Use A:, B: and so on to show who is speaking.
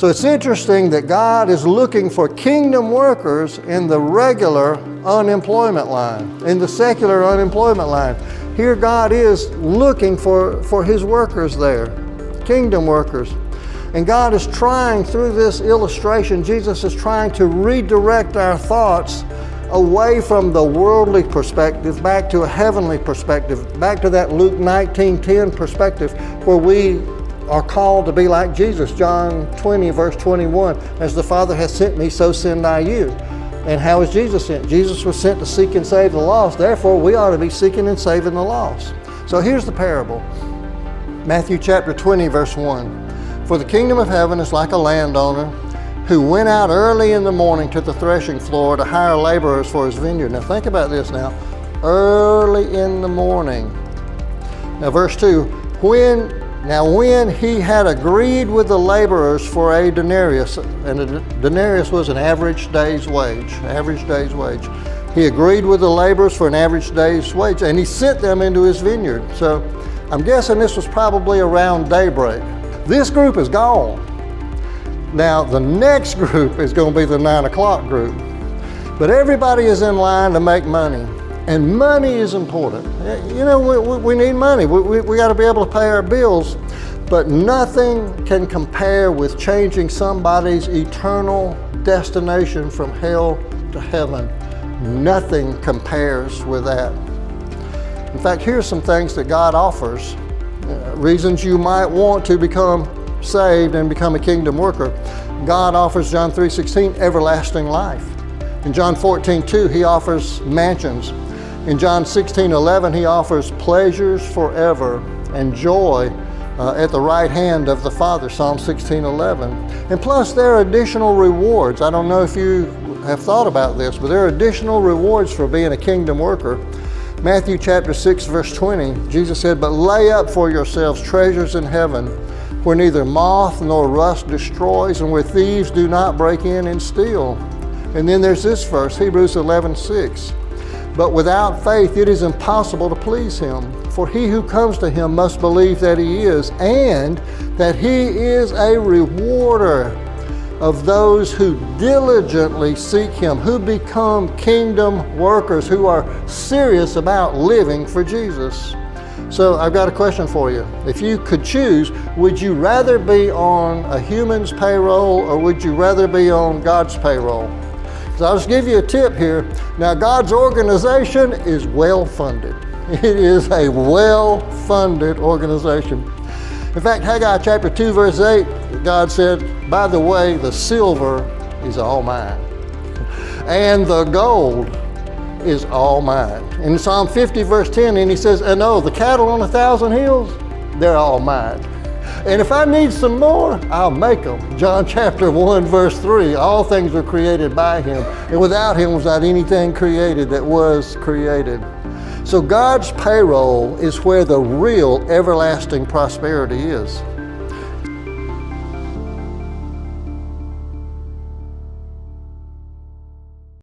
A: So it's interesting that God is looking for kingdom workers in the regular unemployment line, in the secular unemployment line. Here God is looking for His workers there, kingdom workers. And God is trying, through this illustration, Jesus is trying to redirect our thoughts away from the worldly perspective back to a heavenly perspective, back to that Luke 19:10 perspective where we are called to be like Jesus. John 20 verse 21, as the Father has sent me, so send I you. And how was Jesus sent? Jesus was sent to seek and save the lost. Therefore, we ought to be seeking and saving the lost. So here's the parable. Matthew chapter 20 verse 1. For the kingdom of heaven is like a landowner who went out early in the morning to the threshing floor to hire laborers for his vineyard. Now think about this now. Early in the morning. Now verse 2. When he had agreed with the laborers for a denarius, and a denarius was an average day's wage, He agreed with the laborers for an average day's wage, and he sent them into his vineyard. So I'm guessing this was probably around daybreak. This group is gone. Now the next group is going to be the 9 o'clock group. But everybody is in line to make money. And money is important. You know, we need money. We got to be able to pay our bills. But nothing can compare with changing somebody's eternal destination from hell to heaven. Nothing compares with that. In fact, here's some things that God offers. Reasons you might want to become saved and become a kingdom worker. God offers, John 3:16, everlasting life. In John 14:2, He offers mansions. In John 16:11, He offers pleasures forever and joy at the right hand of the Father, Psalm 16:11. And plus there are additional rewards. I don't know if you have thought about this, but there are additional rewards for being a kingdom worker. Matthew chapter 6 verse 20, Jesus said, "But lay up for yourselves treasures in heaven, where neither moth nor rust destroys, and where thieves do not break in and steal." And then there's this verse, Hebrews 11:6. "But without faith it is impossible to please Him. For he who comes to Him must believe that He is, and that He is a rewarder of those who diligently seek Him," who become kingdom workers, who are serious about living for Jesus. So I've got a question for you. If you could choose, would you rather be on a human's payroll or would you rather be on God's payroll? So I'll just give you a tip here. Now, God's organization is well-funded. It is a well-funded organization. In fact, Haggai chapter 2, verse 8, God said, "By the way, the silver is all mine, and the gold is all mine." In Psalm 50, verse 10, and He says, "And oh, the cattle on 1,000 hills, they're all mine. And if I need some more, I'll make them." John chapter 1, verse 3, "All things were created by Him, and without Him was not anything created that was created." So God's payroll is where the real everlasting prosperity is.